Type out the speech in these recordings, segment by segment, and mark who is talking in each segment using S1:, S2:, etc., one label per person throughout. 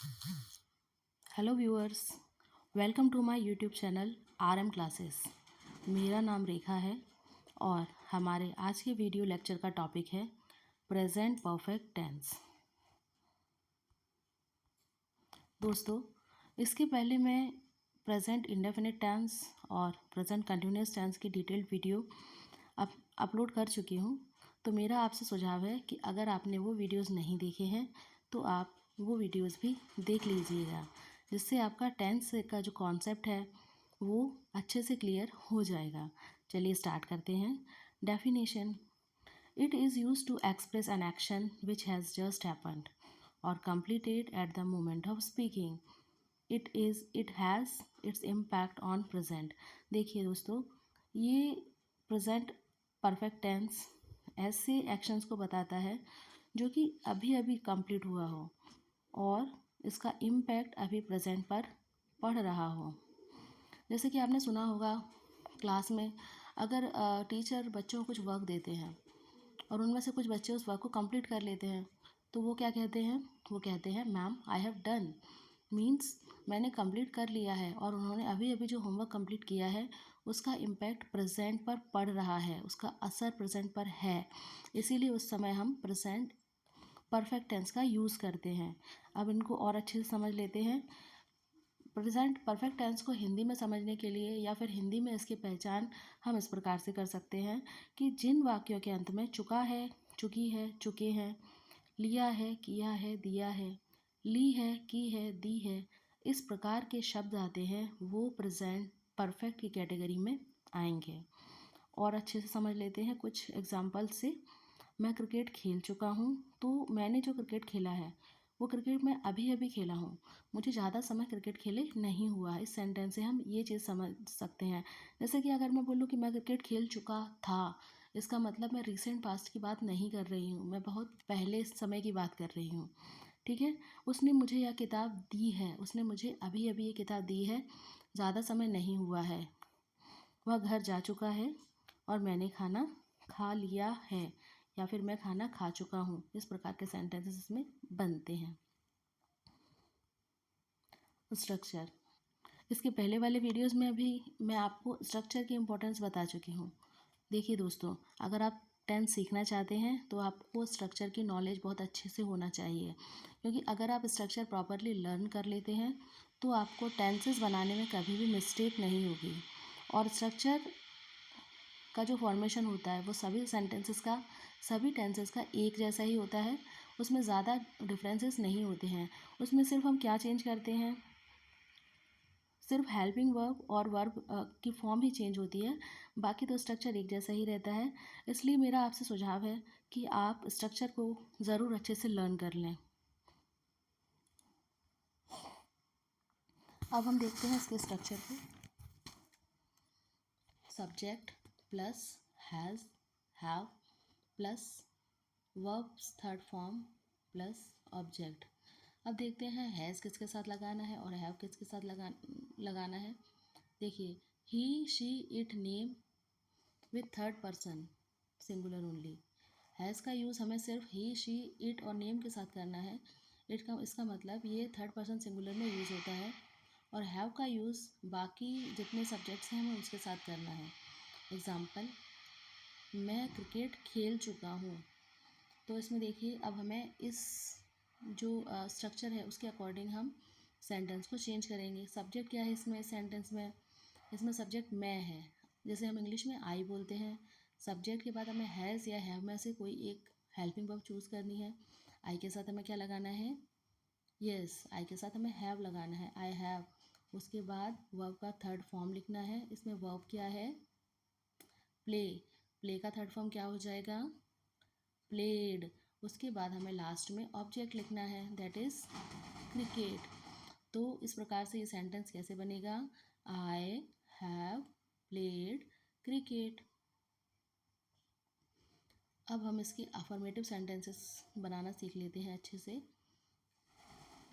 S1: Hello viewers, welcome to my YouTube channel RM classes. मेरा नाम रेखा है और हमारे आज के वीडियो लेक्चर का टॉपिक है प्रेजेंट परफेक्ट टेंस। दोस्तों, इसके पहले मैं प्रेजेंट इंडेफिनिट टेंस और प्रेजेंट कंटिन्यूअस टेंस की डिटेल्ड वीडियो अपलोड कर चुकी हूँ। तो मेरा आपसे सुझाव है कि अगर आपने वो वीडियोज़ नहीं देखे हैं तो आप वो वीडियोज़ भी देख लीजिएगा, जिससे आपका टेंस का जो कॉन्सेप्ट है वो अच्छे से क्लियर हो जाएगा। चलिए स्टार्ट करते हैं। Definition: it is use to express an action which has just happened और completed at the moment of speaking. It has its impact on present. देखिए दोस्तों, ये प्रेजेंट परफेक्ट टेंस ऐसे एक्शंस को बताता है जो कि अभी अभी कंप्लीट हुआ हो और इसका इम्पैक्ट अभी प्रेजेंट पर पड़ रहा हो। जैसे कि आपने सुना होगा क्लास में, अगर टीचर बच्चों को कुछ वर्क देते हैं और उनमें से कुछ बच्चे उस वर्क को कंप्लीट कर लेते हैं तो वो क्या कहते हैं? वो कहते हैं ma'am I have done, means मैंने कंप्लीट कर लिया है और उन्होंने अभी अभी जो होमवर्क कंप्लीट किया है उसका इम्पैक्ट प्रेजेंट पर पड़ रहा है, उसका असर प्रेजेंट पर है। इसीलिए उस समय हम प्रेजेंट परफेक्ट टेंस का यूज़ करते हैं। अब इनको और अच्छे से समझ लेते हैं। प्रेजेंट परफेक्ट टेंस को हिंदी में समझने के लिए या फिर हिंदी में इसकी पहचान हम इस प्रकार से कर सकते हैं कि जिन वाक्यों के अंत में चुका है, चुकी है, चुके हैं, लिया है, किया है, दिया है, ली है, की है, दी है, इस प्रकार के शब्द आते हैं वो प्रेजेंट परफेक्ट की कैटेगरी में आएंगे। और अच्छे से समझ लेते हैं कुछ एग्जाम्पल से। मैं क्रिकेट खेल चुका हूँ, तो मैंने जो क्रिकेट खेला है वो क्रिकेट मैं अभी अभी खेला हूँ, मुझे ज़्यादा समय क्रिकेट खेले नहीं हुआ है। इस सेंटेंस से हम ये चीज़ समझ सकते हैं। जैसे कि अगर मैं बोलूँ कि मैं क्रिकेट खेल चुका था, इसका मतलब मैं रिसेंट पास्ट की बात नहीं कर रही हूँ, मैं बहुत पहले समय की बात कर रही हूँ। ठीक है। उसने मुझे यह किताब दी है, उसने मुझे अभी अभी ये किताब दी है, ज़्यादा समय नहीं हुआ है। वह घर जा चुका है और मैंने खाना खा लिया है, या फिर मैं खाना खा चुका हूँ। इस प्रकार के सेंटेंसेस इसमें बनते हैं। स्ट्रक्चर: इसके पहले वाले वीडियोस में अभी मैं आपको स्ट्रक्चर की इम्पोर्टेंस बता चुकी हूँ। देखिए दोस्तों, अगर आप टेंस सीखना चाहते हैं तो आपको स्ट्रक्चर की नॉलेज बहुत अच्छे से होना चाहिए, क्योंकि अगर आप स्ट्रक्चर प्रॉपरली लर्न कर लेते हैं तो आपको टेंसेस बनाने में कभी भी मिस्टेक नहीं होगी। और स्ट्रक्चर का जो फॉर्मेशन होता है वो सभी टेंसेस का एक जैसा ही होता है, उसमें ज़्यादा डिफरेंसेस नहीं होते हैं। उसमें सिर्फ हम क्या चेंज करते हैं? सिर्फ हेल्पिंग वर्ब और वर्ब की फॉर्म ही चेंज होती है, बाकी तो स्ट्रक्चर एक जैसा ही रहता है। इसलिए मेरा आपसे सुझाव है कि आप स्ट्रक्चर को ज़रूर अच्छे से लर्न कर लें। अब हम देखते हैं इसके स्ट्रक्चर को। Subject plus has, have plus verbs third form plus object. अब देखते हैं हैज़ किसके साथ लगाना है और हैव किसके साथ लगाना है। देखिए, he, she, it, name with third person singular only. Has का यूज़ हमें सिर्फ ही, शी, इट और नेम के साथ करना है। इसका मतलब ये थर्ड पर्सन सिंगुलर में यूज़ होता है। और हैव का यूज़ बाकी जितने सब्जेक्ट्स हैं हमें उसके साथ करना है। एग्ज़ाम्पल: मैं क्रिकेट खेल चुका हूँ। तो इसमें देखिए, अब हमें इस जो स्ट्रक्चर है उसके अकॉर्डिंग हम सेंटेंस को चेंज करेंगे। सब्जेक्ट क्या है इसमें सेंटेंस में? इसमें सब्जेक्ट मैं है, जैसे हम इंग्लिश में आई बोलते हैं। सब्जेक्ट के बाद हमें हैज़ या हैव में से कोई एक हेल्पिंग वर्ब चूज़ करनी है। आई के साथ हमें क्या लगाना है? यस, आई के साथ हमें हैव लगाना है, आई हैव। उसके बाद वर्ब का थर्ड फॉर्म लिखना है। इसमें वर्ब क्या है? प्ले। प्ले का थर्ड फॉर्म क्या हो जाएगा? प्लेड। उसके बाद हमें लास्ट में ऑब्जेक्ट लिखना है, दैट इज़ क्रिकेट। तो इस प्रकार से ये सेंटेंस कैसे बनेगा? I have played cricket. अब हम इसके अफर्मेटिव सेंटेंसेस बनाना सीख लेते हैं अच्छे से।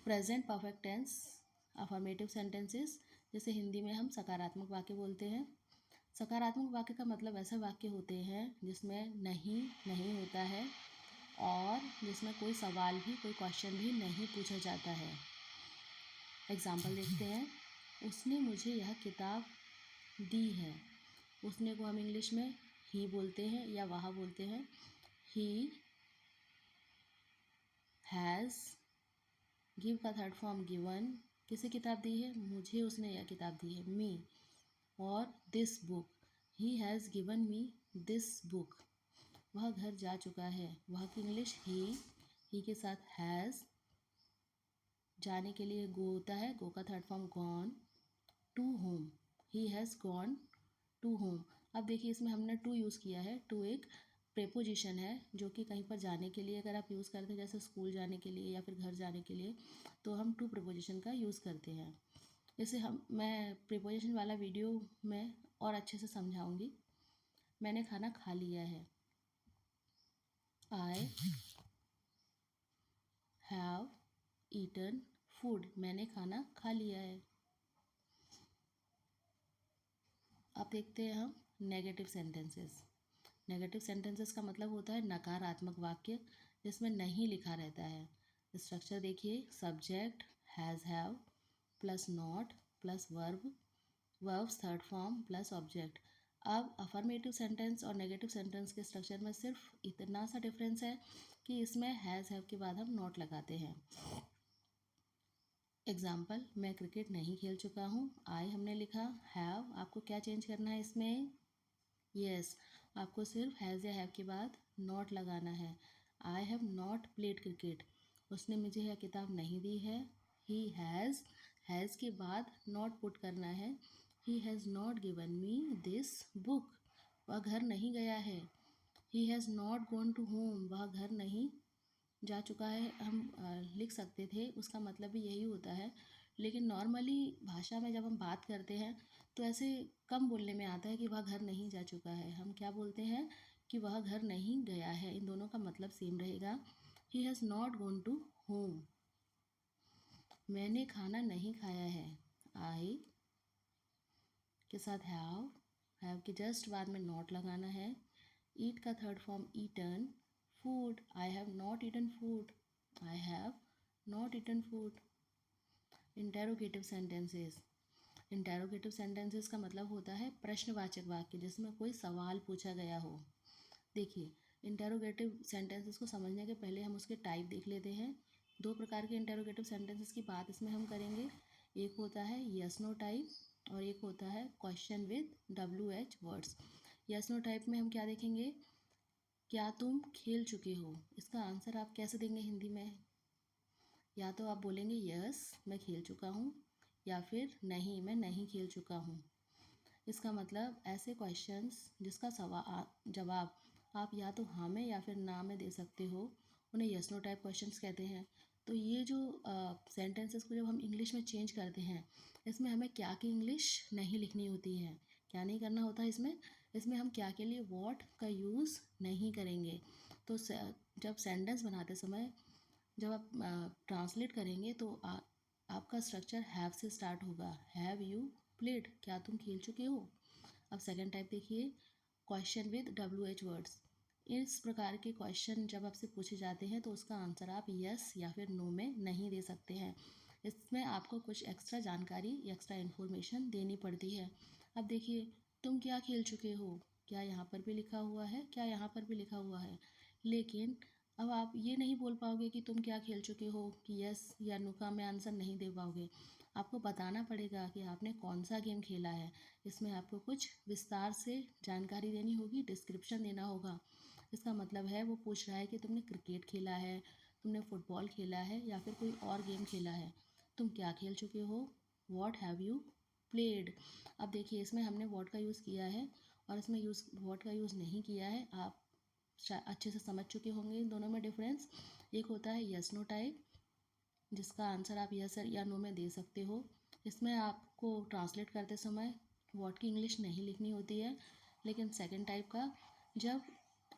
S1: Present perfect tense affirmative sentences, जैसे हिंदी में हम सकारात्मक वाक्य बोलते हैं। सकारात्मक वाक्य का मतलब ऐसे वाक्य होते हैं जिसमें नहीं नहीं होता है और जिसमें कोई सवाल भी, कोई क्वेश्चन भी नहीं पूछा जाता है। एग्जाम्पल देखते हैं। उसने मुझे यह किताब दी है। उसने को हम इंग्लिश में ही बोलते हैं या वह बोलते हैं। ही हैज़, गिव का थर्ड फॉर्म गिवन, किसे किताब दी है, मुझे उसने यह किताब दी है, मी। और this book, he has given me this book. वह घर जा चुका है। वह की इंग्लिश ही के साथ हैज़, जाने के लिए गो होता है, गो का third form gone. To home, he has gone to home. अब देखिए इसमें हमने टू यूज़ किया है। टू एक प्रेपोजिशन है जो कि कहीं पर जाने के लिए अगर आप यूज़ करते हैं, जैसे स्कूल जाने के लिए या फिर घर जाने के लिए, तो हम टू प्रेपोजिशन का यूज़ करते हैं। इसे मैं प्रेपोजिशन वाला वीडियो में और अच्छे से समझाऊंगी। मैंने खाना खा लिया है। आई हैव ईटन फूड, मैंने खाना खा लिया है। अब देखते हैं हम नेगेटिव सेंटेंसेस। नेगेटिव सेंटेंसेस का मतलब होता है नकारात्मक वाक्य जिसमें नहीं लिखा रहता है। स्ट्रक्चर देखिए, subject has have plus not plus verb, verbs third form plus object. अब अफर्मेटिव सेंटेंस और नेगेटिव सेंटेंस के स्ट्रक्चर में सिर्फ इतना सा डिफरेंस है कि इसमें हैज़ हैव के बाद हम नॉट लगाते हैं। एग्जाम्पल, मैं क्रिकेट नहीं खेल चुका हूँ। आई हमने लिखा, हैव आपको क्या चेंज करना है इसमें, यस आपको सिर्फ हैज़ या हैव के बाद नॉट लगाना है। I have not played cricket, उसने मुझे यह किताब नहीं दी है। ही हैज़ के बाद नॉट पुट करना है। He has not given me this book, वह घर नहीं गया है। He has not gone to home, वह घर नहीं जा चुका है। हम लिख सकते थे, उसका मतलब भी यही होता है, लेकिन नॉर्मली भाषा में जब हम बात करते हैं तो ऐसे कम बोलने में आता है कि वह घर नहीं जा चुका है। हम क्या बोलते हैं कि वह घर नहीं गया है। इन दोनों का मतलब सेम रहेगा। He has not gone to home. मैंने खाना नहीं खाया है। आई के साथ हैव के जस्ट बाद में नॉट लगाना है। ईट का third form eaten, food I have not eaten food, I have not eaten food. Interrogative sentences, interrogative sentences का मतलब होता है प्रश्नवाचक वाक्य जिसमें कोई सवाल पूछा गया हो। देखिए, इंटेरोगेटिव सेंटेंसेस को समझने के पहले हम उसके टाइप देख लेते हैं। दो प्रकार के इंटेरोगेटिव सेंटेंसेस की बात इसमें हम करेंगे। एक होता है यस नो टाइप और एक होता है question with WH words. Yes no type में हम क्या देखेंगे, क्या तुम खेल चुके हो, इसका आंसर आप कैसे देंगे हिंदी में, या तो आप बोलेंगे यस मैं खेल चुका हूँ या फिर नहीं मैं नहीं खेल चुका हूँ। इसका मतलब ऐसे क्वेश्चंस जिसका जवाब आप या तो हाँ में या फिर ना में दे सकते हो, उन्हें यस नो टाइप क्वेश्चंस कहते हैं। तो ये जो सेंटेंसेस को जब हम इंग्लिश में चेंज करते हैं, इसमें हमें क्या की इंग्लिश नहीं लिखनी होती है। क्या नहीं करना होता है इसमें, इसमें हम क्या के लिए वॉट का यूज़ नहीं करेंगे। तो जब सेंटेंस बनाते समय जब आप ट्रांसलेट करेंगे तो आपका स्ट्रक्चर हैव से स्टार्ट होगा। हैव यू प्लेड, क्या तुम खेल चुके हो। अब सेकंड टाइप देखिए, क्वेश्चन विद WH वर्ड्स। इस प्रकार के क्वेश्चन जब आपसे पूछे जाते हैं तो उसका आंसर आप यस या फिर नो में नहीं दे सकते हैं। इसमें आपको कुछ एक्स्ट्रा जानकारी एक्स्ट्रा इन्फॉर्मेशन देनी पड़ती है। अब देखिए, तुम क्या खेल चुके हो, क्या यहाँ पर भी लिखा हुआ है, क्या यहाँ पर भी लिखा हुआ है, लेकिन अब आप ये नहीं बोल पाओगे कि तुम क्या खेल चुके हो कि यस या नो का में आंसर नहीं दे पाओगे। आपको बताना पड़ेगा कि आपने कौन सा गेम खेला है। इसमें आपको कुछ विस्तार से जानकारी देनी होगी, डिस्क्रिप्शन देना होगा। इसका मतलब है वो पूछ रहा है कि तुमने क्रिकेट खेला है, तुमने फुटबॉल खेला है या फिर कोई और गेम खेला है, तुम क्या खेल चुके हो, वॉट हैव यू प्लेड। अब देखिए इसमें हमने वॉट का यूज़ किया है और इसमें वॉट का यूज़ नहीं किया है। आप अच्छे से समझ चुके होंगे इन दोनों में डिफरेंस। एक होता है यस नो टाइप जिसका आंसर आप यस या नो में दे सकते हो। इसमें आपको ट्रांसलेट करते समय वर्ड की इंग्लिश नहीं लिखनी होती है। लेकिन सेकंड टाइप का, जब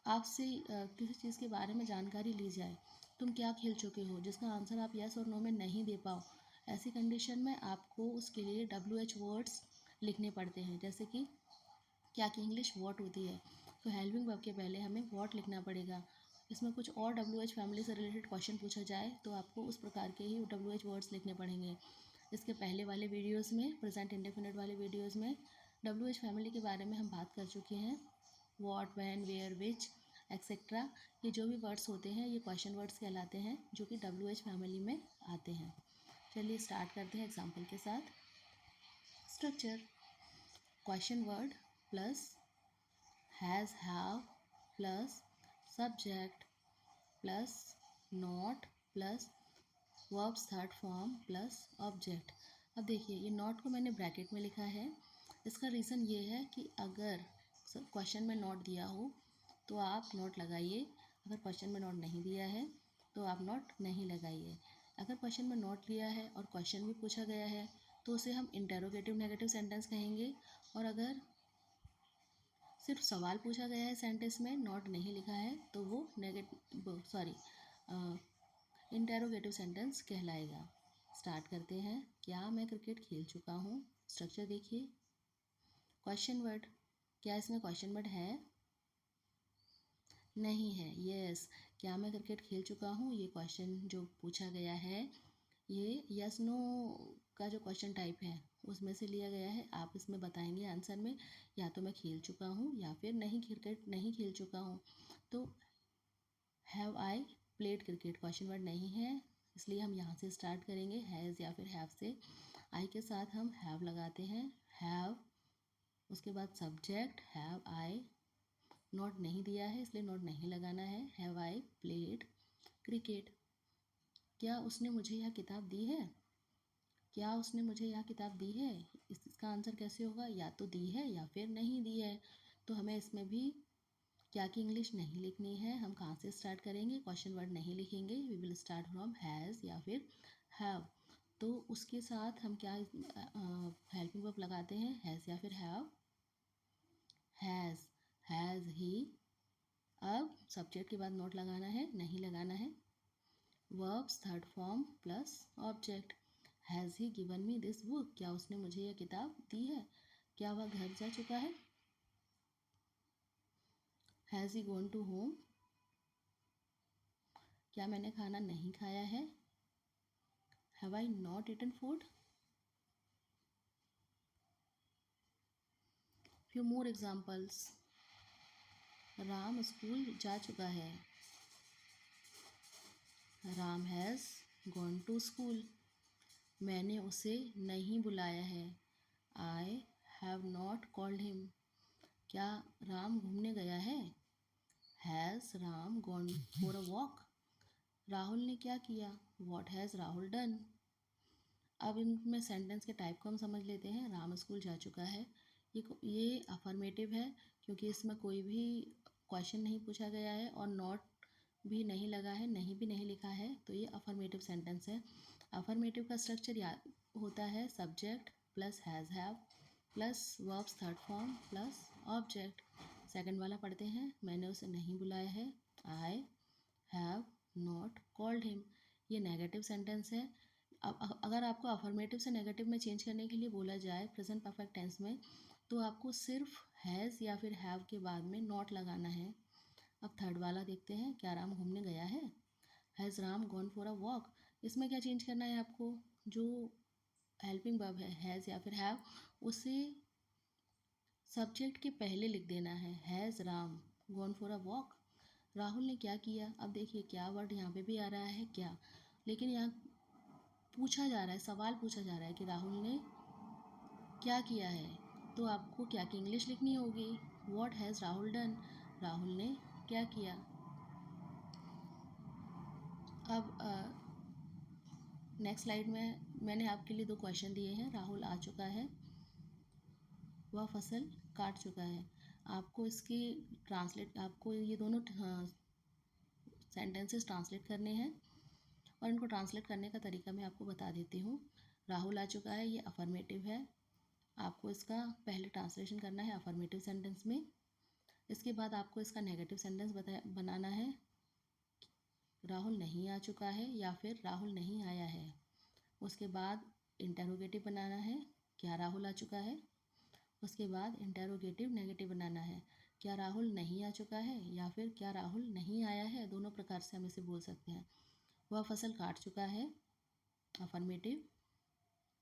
S1: आपसे किसी चीज़ के बारे में जानकारी ली जाए, तुम क्या खेल चुके हो, जिसका आंसर आप यस और नो में नहीं दे पाओ, ऐसी कंडीशन में आपको उसके लिए WH वर्ड्स लिखने पड़ते हैं। जैसे कि क्या की इंग्लिश वॉट होती है, तो हेल्पिंग वर्ब के पहले हमें वॉट लिखना पड़ेगा। इसमें कुछ और WH फैमिली से रिलेटेड क्वेश्चन पूछा जाए तो आपको उस प्रकार के ही WH वर्ड्स लिखने पड़ेंगे। इसके पहले वाले वीडियोस में, प्रेजेंट इंडेफिनिट वाले वीडियोस में WH फैमिली के बारे में हम बात कर चुके हैं। What, when, where, which etcetera, ये जो भी वर्ड्स होते हैं ये क्वेश्चन वर्ड्स कहलाते हैं जो कि WH फैमिली में आते हैं। चलिए स्टार्ट करते हैं एग्जाम्पल के साथ। Structure: question word plus has, have plus subject plus not plus verbs third form plus object. अब देखिए ये नॉट को मैंने ब्रैकेट में लिखा है। इसका रीज़न ये है कि अगर क्वेश्चन में नॉट दिया हो तो आप नॉट लगाइए, अगर क्वेश्चन में नॉट नहीं दिया है तो आप नॉट नहीं लगाइए। अगर क्वेश्चन में नॉट दिया है और क्वेश्चन भी पूछा गया है तो उसे हम इंटेरोगेटिव नेगेटिव सेंटेंस कहेंगे, और अगर सिर्फ सवाल पूछा गया है सेंटेंस में नॉट नहीं लिखा है तो वो इंटेरोगेटिव सेंटेंस कहलाएगा। स्टार्ट करते हैं। क्या मैं क्रिकेट खेल चुका हूँ? स्ट्रक्चर देखिए। क्वेश्चन वर्ड, क्या इसमें क्वेश्चन वर्ड है? नहीं है। यस, क्या मैं क्रिकेट खेल चुका हूँ, ये क्वेश्चन जो पूछा गया है ये यस नो का जो क्वेश्चन टाइप है उसमें से लिया गया है। आप इसमें बताएंगे आंसर में या तो मैं खेल चुका हूँ या फिर नहीं, क्रिकेट नहीं खेल चुका हूँ। तो have I played cricket question word नहीं है, इसलिए हम यहाँ से स्टार्ट करेंगे हैज़ या फिर हैव से। आई के साथ हम हैव लगाते हैं, हैव, उसके बाद सब्जेक्ट हैव आई, नॉट नहीं दिया है इसलिए नॉट नहीं लगाना है। Have I played cricket. क्या उसने मुझे यह किताब दी है? क्या उसने मुझे यह किताब दी है, इसका आंसर कैसे होगा? या तो दी है या फिर नहीं दी है। तो हमें इसमें भी क्या की इंग्लिश नहीं लिखनी है। हम कहाँ से स्टार्ट करेंगे? क्वेश्चन वर्ड नहीं लिखेंगे, we will start from has या फिर हैव। तो उसके साथ हम क्या हेल्पिंग वर्ब लगाते हैं? हैज़ या फिर हैव। Has he. अब सब्जेक्ट के बाद नोट लगाना है, नहीं लगाना है। Verbs third form plus object. Has he given me this book, क्या उसने मुझे यह किताब दी है? क्या वह घर जा चुका है? Has he gone to home, क्या मैंने खाना नहीं खाया है? Have I not eaten food? Few more examples. Ram school जा चुका है, Ram has gone to school. मैंने उसे नहीं बुलाया है, I have not called him. क्या राम घूमने गया है? Has Ram gone for a walk? Rahul ने क्या किया? What has Rahul done? अब इनमें सेंटेंस के टाइप को हम समझ लेते हैं। राम स्कूल जा चुका है, ये अफर्मेटिव है क्योंकि इसमें कोई भी क्वेश्चन नहीं पूछा गया है और नॉट भी नहीं लगा है, नहीं भी नहीं लिखा है, तो ये अफर्मेटिव सेंटेंस है। अफर्मेटिव का स्ट्रक्चर याद होता है subject plus has have plus verbs third form plus object. Second वाला पढ़ते हैं। मैंने उसे नहीं बुलाया है, I have not called him, ये नेगेटिव सेंटेंस है। अब अगर आपको अफर्मेटिव से नेगेटिव में चेंज करने के लिए बोला जाए प्रेजेंट परफेक्ट टेंस में, तो आपको सिर्फ हैज़ या फिर हैव के बाद में नॉट लगाना है। अब थर्ड वाला देखते हैं। क्या राम घूमने गया है? Has Ram gone for a walk? इसमें क्या चेंज करना है आपको? जो हेल्पिंग वर्ब है हैज़ या फिर हैव, उसे सब्जेक्ट के पहले लिख देना है। Has Ram gone for a walk? Rahul ने क्या किया? अब देखिए क्या वर्ड यहाँ पे भी आ रहा है क्या, लेकिन यहाँ पूछा जा रहा है, सवाल पूछा जा रहा है कि राहुल ने क्या किया है, तो आपको क्या की इंग्लिश लिखनी होगी। What has Rahul done? Rahul ने क्या किया। अब नेक्स्ट स्लाइड में मैंने आपके लिए दो क्वेश्चन दिए हैं। राहुल आ चुका है, वह फसल काट चुका है। आपको इसकी आपको ये दोनों सेंटेंसेस ट्रांसलेट करने हैं और इनको ट्रांसलेट करने का तरीका मैं आपको बता देती हूँ। राहुल आ चुका है, ये अफर्मेटिव है, आपको इसका पहले ट्रांसलेशन करना है अफर्मेटिव सेंटेंस में। इसके बाद आपको इसका नेगेटिव सेंटेंस बनाना है। राहुल नहीं आ चुका है या फिर राहुल नहीं आया है। उसके बाद इंटेरोगेटिव बनाना है, क्या राहुल आ चुका है? उसके बाद इंटेरोगेटिव नेगेटिव बनाना है, क्या राहुल नहीं आ चुका है या फिर क्या राहुल नहीं आया है। दोनों प्रकार से हम इसे बोल सकते हैं। वह फसल काट चुका है, अफर्मेटिव।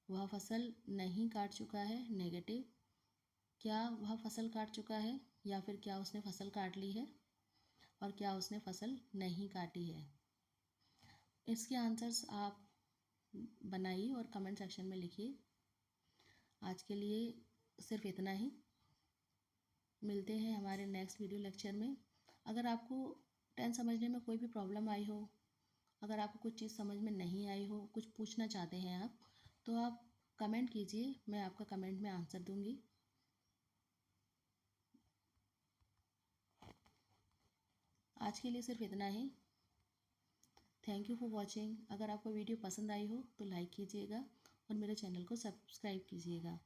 S1: वह फसल नहीं काट चुका है, नेगेटिव। क्या वह फसल काट चुका है या फिर क्या उसने फसल काट ली है, और क्या उसने फसल नहीं काटी है। इसके आंसर्स आप बनाइए और कमेंट सेक्शन में लिखिए। आज के लिए सिर्फ इतना ही। मिलते हैं हमारे नेक्स्ट वीडियो लेक्चर में। अगर आपको टेंथ समझने में कोई भी प्रॉब्लम आई हो, अगर आपको कुछ चीज़ समझ में नहीं आई हो, कुछ पूछना चाहते हैं आप, तो आप कमेंट कीजिए, मैं आपका कमेंट में आंसर दूंगी। आज के लिए सिर्फ इतना ही। Thank you for watching. अगर आपको वीडियो पसंद आई हो तो लाइक कीजिएगा और मेरे चैनल को सब्सक्राइब कीजिएगा।